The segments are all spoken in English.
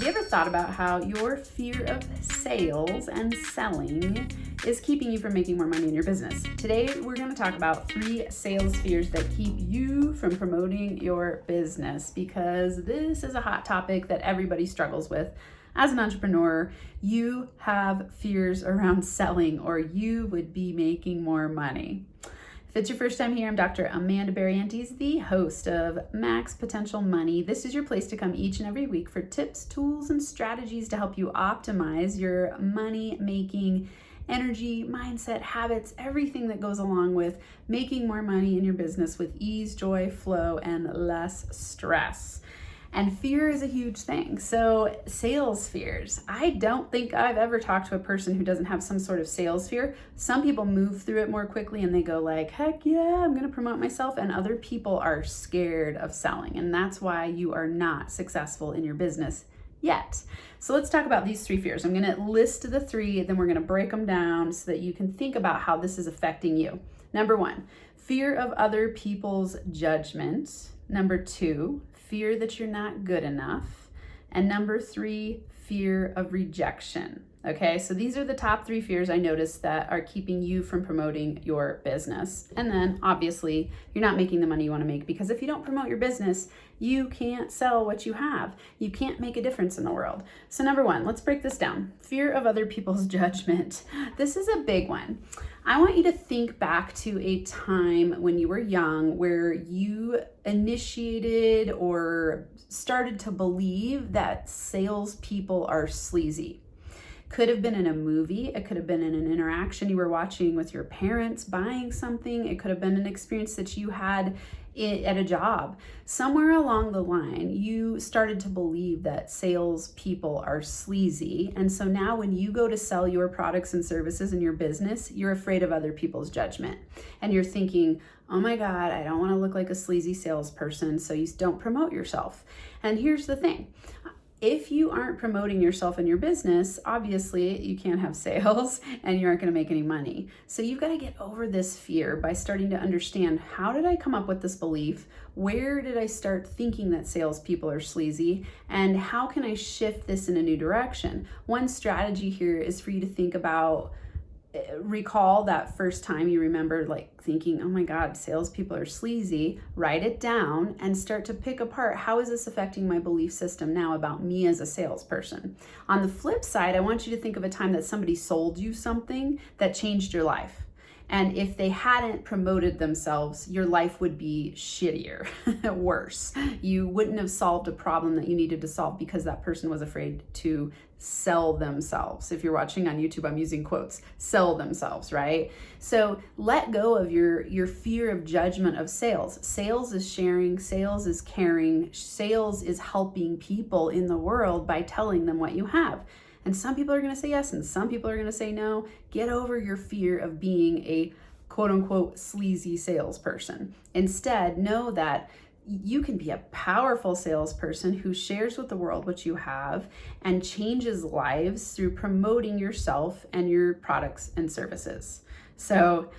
Have you ever thought about how your fear of sales and selling is keeping you from making more money in your business? Today, we're going to talk about 3 sales fears that keep you from promoting your business, because this is a hot topic that everybody struggles with. As an entrepreneur, you have fears around selling, or you would be making more money. If it's your first time here, I'm Dr. Amanda Barrientez, the host of Max Potential Money. This is your place to come each and every week for tips, tools, and strategies to help you optimize your money-making energy, mindset, habits, everything that goes along with making more money in your business with ease, joy, flow, and less stress. And fear is a huge thing. So sales fears. I don't think I've ever talked to a person who doesn't have some sort of sales fear. Some people move through it more quickly and they go like, heck yeah, I'm gonna promote myself. And other people are scared of selling. And that's why you are not successful in your business yet. So let's talk about these 3 fears. I'm gonna list the 3, then we're gonna break them down so that you can think about how this is affecting you. Number 1, fear of other people's judgment. Number 2, fear that you're not good enough. And number 3, fear of rejection. Okay, so these are the top 3 fears I noticed that are keeping you from promoting your business. And then obviously you're not making the money you want to make, because if you don't promote your business, you can't sell what you have. You can't make a difference in the world. So number 1, let's break this down. Fear of other people's judgment. This is a big one. I want you to think back to a time when you were young where you initiated or started to believe that salespeople are sleazy. Could have been in a movie. It could have been in an interaction you were watching with your parents buying something. It could have been an experience that you had at a job. Somewhere along the line, you started to believe that salespeople are sleazy. And so now when you go to sell your products and services in your business, you're afraid of other people's judgment. And you're thinking, oh my God, I don't want to look like a sleazy salesperson, so you don't promote yourself. And here's the thing. If you aren't promoting yourself in your business, obviously you can't have sales and you aren't going to make any money. So you've got to get over this fear by starting to understand, how did I come up with this belief? Where did I start thinking that salespeople are sleazy? And how can I shift this in a new direction? One strategy here is for you to think about, recall that first time you remember like thinking, oh my God, salespeople are sleazy. Write it down and start to pick apart, how is this affecting my belief system now about me as a salesperson? On the flip side, I want you to think of a time that somebody sold you something that changed your life. And if they hadn't promoted themselves, your life would be shittier, worse. You wouldn't have solved a problem that you needed to solve because that person was afraid to sell themselves. If you're watching on YouTube, I'm using quotes, sell themselves, right? So let go of your fear of judgment of sales. Sales is sharing, sales is caring, sales is helping people in the world by telling them what you have. And some people are going to say yes, and some people are going to say no. Get over your fear of being a quote unquote sleazy salesperson. Instead, know that you can be a powerful salesperson who shares with the world what you have and changes lives through promoting yourself and your products and services. So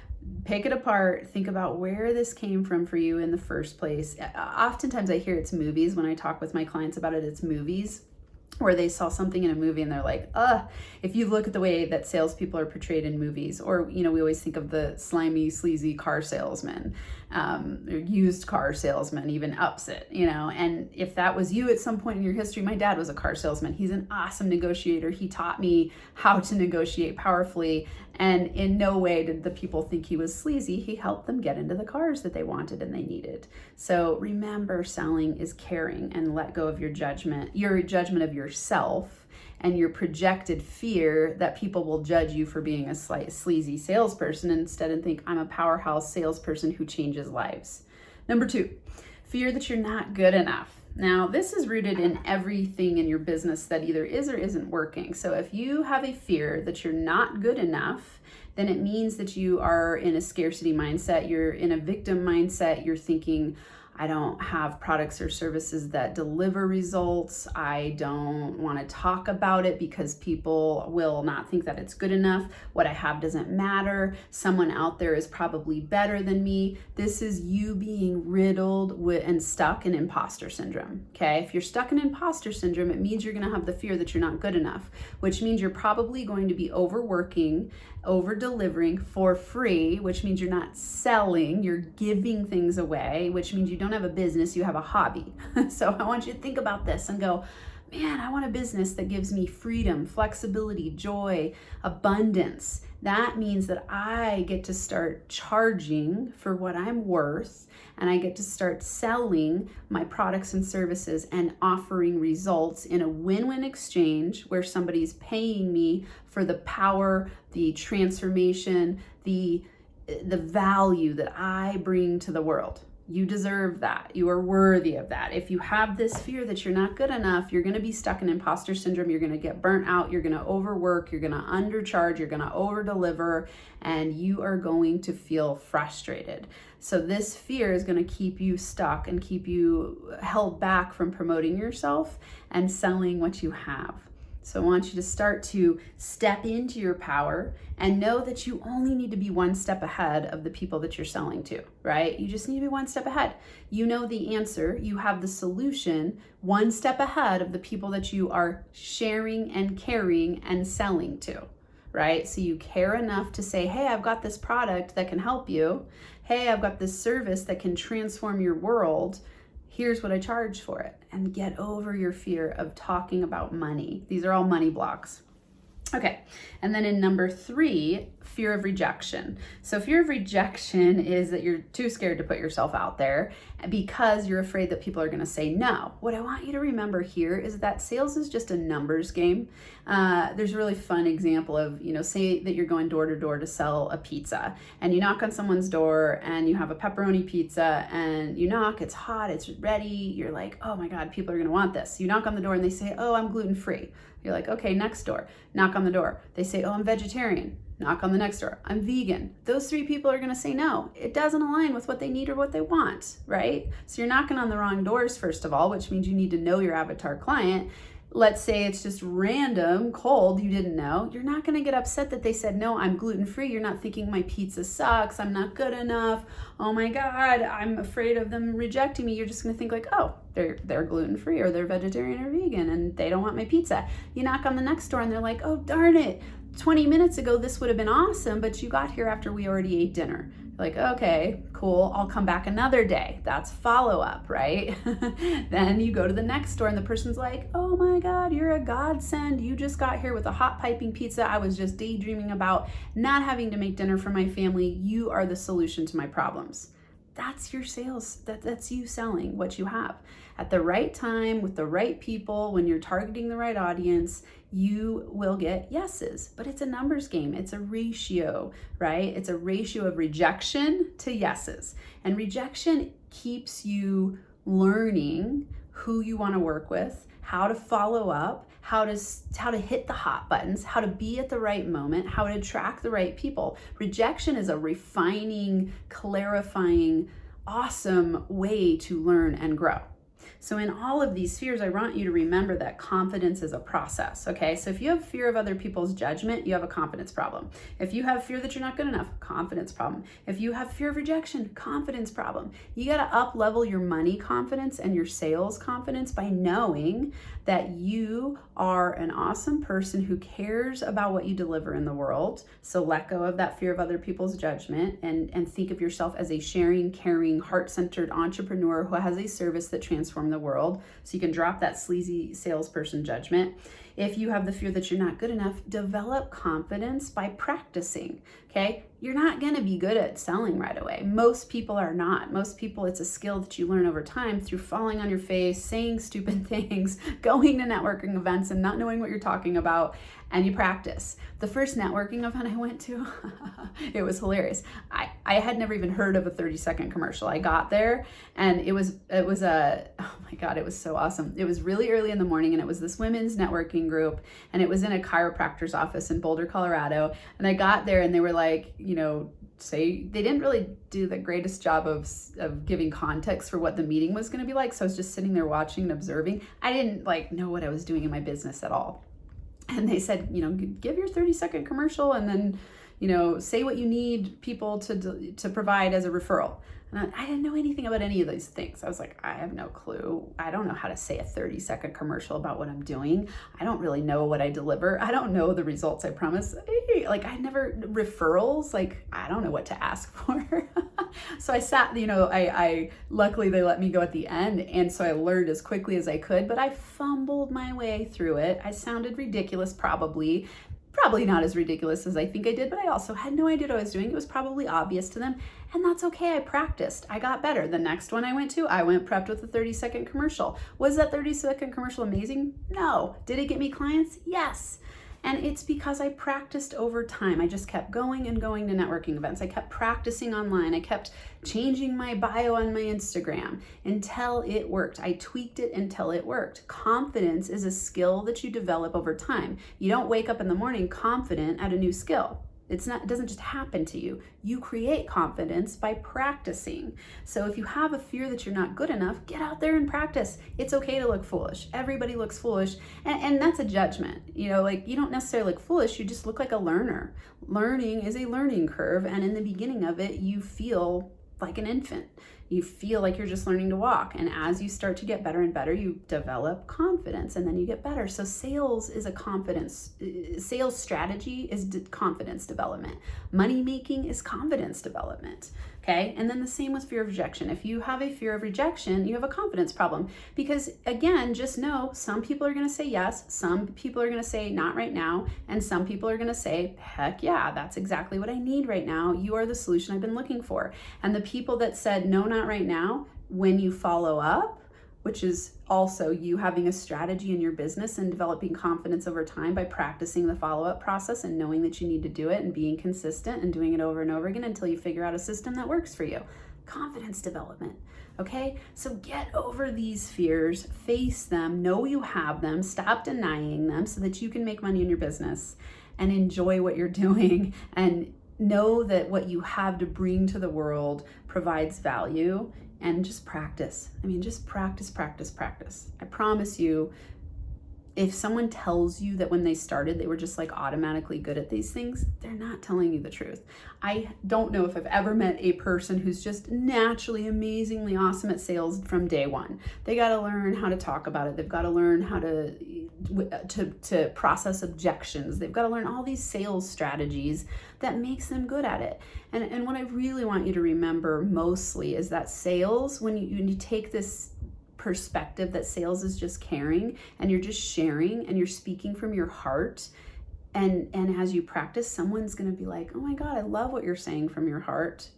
pick it apart, think about where this came from for you in the first place. Oftentimes I hear it's movies. When I talk with my clients about it, it's movies, where they saw something in a movie and they're like, if you look at the way that salespeople are portrayed in movies, or, we always think of the slimy, sleazy car salesman, or used car salesman, even ups it, and if that was you at some point in your history, my dad was a car salesman. He's an awesome negotiator. He taught me how to negotiate powerfully. And in no way did the people think he was sleazy. He helped them get into the cars that they wanted and they needed. So remember, selling is caring, and let go of your judgment of yourself and your projected fear that people will judge you for being a sleazy salesperson, instead, and think, I'm a powerhouse salesperson who changes lives. Number 2, fear that you're not good enough. Now, this is rooted in everything in your business that either is or isn't working. So if you have a fear that you're not good enough, then it means that you are in a scarcity mindset. You're in a victim mindset. You're thinking, I don't have products or services that deliver results. I don't want to talk about it because people will not think that it's good enough. What I have doesn't matter. Someone out there is probably better than me. This is you being riddled with and stuck in imposter syndrome. Okay. If you're stuck in imposter syndrome, it means you're going to have the fear that you're not good enough, which means you're probably going to be overworking, over delivering for free, which means you're not selling, you're giving things away, which means you don't have a business, you have a hobby. So I want you to think about this and go, man, I want a business that gives me freedom, flexibility, joy, abundance. That means that I get to start charging for what I'm worth, and I get to start selling my products and services and offering results in a win-win exchange where somebody's paying me for the power, the transformation, the value that I bring to the world. You deserve that. You are worthy of that. If you have this fear that you're not good enough, you're going to be stuck in imposter syndrome. You're going to get burnt out. You're going to overwork. You're going to undercharge. You're going to overdeliver, and you are going to feel frustrated. So this fear is going to keep you stuck and keep you held back from promoting yourself and selling what you have. So I want you to start to step into your power and know that you only need to be one step ahead of the people that you're selling to, right? You just need to be one step ahead. You know the answer, you have the solution, one step ahead of the people that you are sharing and carrying and selling to, right? So you care enough to say, hey, I've got this product that can help you. Hey, I've got this service that can transform your world. Here's what I charge for it. And get over your fear of talking about money. These are all money blocks. Okay, and then in number 3, fear of rejection. So fear of rejection is that you're too scared to put yourself out there because you're afraid that people are going to say no. What I want you to remember here is that sales is just a numbers game. There's a really fun example of, say that you're going door to door to sell a pizza, and you knock on someone's door and you have a pepperoni pizza, and you knock, it's hot, it's ready. You're like, oh my God, people are going to want this. You knock on the door and they say, oh, I'm gluten-free. You're like, okay, next door. Knock on the door. They say, oh, I'm vegetarian. Knock on the next door. I'm vegan. Those 3 people are going to say no. It doesn't align with what they need or what they want, right? So you're knocking on the wrong doors, first of all, which means you need to know your avatar client. Let's say it's just random, cold, you didn't know. You're not going to get upset that they said, no, I'm gluten-free. You're not thinking my pizza sucks. I'm not good enough. Oh my God, I'm afraid of them rejecting me. You're just going to think like, oh, they're gluten-free or they're vegetarian or vegan and they don't want my pizza. You knock on the next door and they're like, oh, darn it. 20 minutes ago, this would have been awesome, but you got here after we already ate dinner. Like, okay, cool, I'll come back another day. That's follow-up, right? Then you go to the next store and the person's like, oh my God, you're a godsend. You just got here with a hot piping pizza. I was just daydreaming about not having to make dinner for my family. You are the solution to my problems. That's your sales. That's you selling what you have. At the right time, with the right people, when you're targeting the right audience, you will get yeses. But it's a numbers game. It's a ratio, right? It's a ratio of rejection to yeses. And rejection keeps you learning who you want to work with, how to follow up, how to hit the hot buttons, how to be at the right moment, how to attract the right people. Rejection is a refining, clarifying, awesome way to learn and grow. So in all of these fears, I want you to remember that confidence is a process, okay? So if you have fear of other people's judgment, you have a confidence problem. If you have fear that you're not good enough, confidence problem. If you have fear of rejection, confidence problem. You got to up-level your money confidence and your sales confidence by knowing that you are an awesome person who cares about what you deliver in the world. So let go of that fear of other people's judgment and think of yourself as a sharing, caring, heart-centered entrepreneur who has a service that transforms the world. So you can drop that sleazy salesperson judgment. If you have the fear that you're not good enough, develop confidence by practicing, okay? You're not going to be good at selling right away. Most people are not. Most people, it's a skill that you learn over time through falling on your face, saying stupid things, going to networking events and not knowing what you're talking about, and you practice. The first networking event I went to, it was hilarious. I had never even heard of a 30-second commercial. I got there and it was oh my God, it was so awesome. It was really early in the morning and it was this women's networking group and it was in a chiropractor's office in Boulder, Colorado. And I got there and they were like, say, they didn't really do the greatest job of giving context for what the meeting was going to be like. So I was just sitting there watching and observing. I didn't know what I was doing in my business at all. And they said, give your 30-second commercial and then, say what you need people to provide as a referral. And I didn't know anything about any of these things. I was like, I have no clue. I don't know how to say a 30-second commercial about what I'm doing. I don't really know what I deliver. I don't know the results I promise. I never, referrals, I don't know what to ask for. So I sat, I luckily they let me go at the end. And so I learned as quickly as I could, but I fumbled my way through it. I sounded ridiculous, probably not as ridiculous as I think I did, but I also had no idea what I was doing. It was probably obvious to them, and that's okay. I practiced. I got better. The next one I went prepped with a 30-second commercial. Was that 30-second commercial amazing? No. Did it get me clients? Yes. And it's because I practiced over time. I just kept going and going to networking events. I kept practicing online. I kept changing my bio on my Instagram until it worked. I tweaked it until it worked. Confidence is a skill that you develop over time. You don't wake up in the morning confident at a new skill. It doesn't just happen to you. You create confidence by practicing. So if you have a fear that you're not good enough, get out there and practice. It's okay to look foolish. Everybody looks foolish. And that's a judgment. You don't necessarily look foolish. You just look like a learner. Learning is a learning curve. And in the beginning of it, you feel like an infant. You feel like you're just learning to walk. And as you start to get better and better, you develop confidence and then you get better. So sales strategy is confidence development. Money making is confidence development. Okay. And then the same with fear of rejection. If you have a fear of rejection, you have a confidence problem, because again, just know some people are going to say yes. Some people are going to say not right now. And some people are going to say, heck yeah, that's exactly what I need right now. You are the solution I've been looking for. And the people that said, no, not right now, when you follow up, which is also you having a strategy in your business and developing confidence over time by practicing the follow-up process and knowing that you need to do it and being consistent and doing it over and over again until you figure out a system that works for you. Confidence development. Okay, so get over these fears, face them, know you have them, stop denying them so that you can make money in your business and enjoy what you're doing, and know that what you have to bring to the world provides value. And just practice. Just practice. I promise you, if someone tells you that when they started, they were just automatically good at these things, they're not telling you the truth. I don't know if I've ever met a person who's just naturally amazingly awesome at sales from day one. They got to learn how to talk about it. They've got to learn how to process objections. They've got to learn all these sales strategies that makes them good at it. And what I really want you to remember mostly is that sales, when you take this perspective that sales is just caring and you're just sharing and you're speaking from your heart, and as you practice, someone's going to be like, oh my God, I love what you're saying from your heart.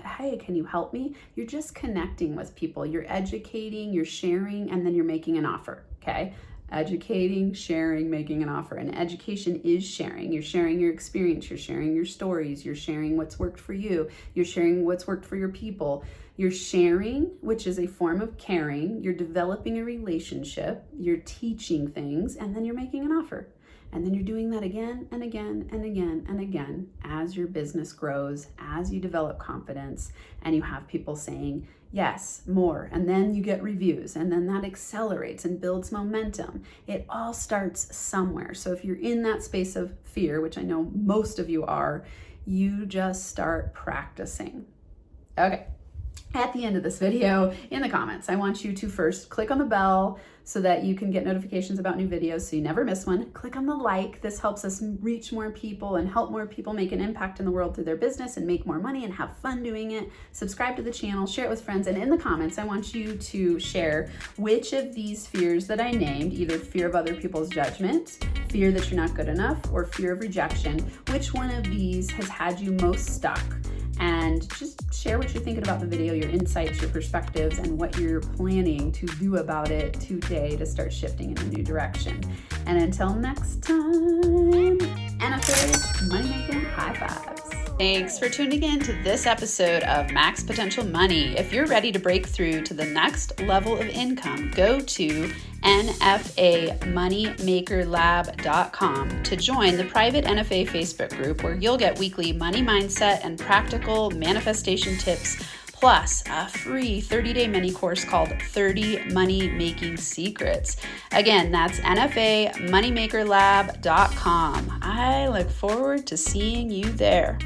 Hey, can you help me? You're just connecting with people. You're educating, you're sharing, and then you're making an offer. Okay. Educating, sharing, making an offer. And education is sharing. You're sharing your experience. You're sharing your stories. You're sharing what's worked for you. You're sharing what's worked for your people. You're sharing, which is a form of caring. You're developing a relationship. You're teaching things, and then you're making an offer. And then you're doing that again and again and again and again as your business grows, as you develop confidence, and you have people saying, yes, more. And then you get reviews, and then that accelerates and builds momentum. It all starts somewhere. So if you're in that space of fear, which I know most of you are, you just start practicing. Okay. At the end of this video, in the comments, I want you to first click on the bell so that you can get notifications about new videos so you never miss one. Click on the like. This helps us reach more people and help more people make an impact in the world through their business and make more money and have fun doing it. Subscribe to the channel, share it with friends, and in the comments, I want you to share which of these fears that I named, either fear of other people's judgment, fear that you're not good enough, or fear of rejection, which one of these has had you most stuck. And just share what you're thinking about the video, your insights, your perspectives, and what you're planning to do about it today to start shifting in a new direction. And until next time, NFA, money making high fives. Thanks for tuning in to this episode of Max Potential Money. If you're ready to break through to the next level of income, go to nfamoneymakerlab.com to join the private NFA Facebook group where you'll get weekly money mindset and practical manifestation tips, plus a free 30-day mini course called 30 Money Making Secrets. Again, that's nfamoneymakerlab.com. I look forward to seeing you there.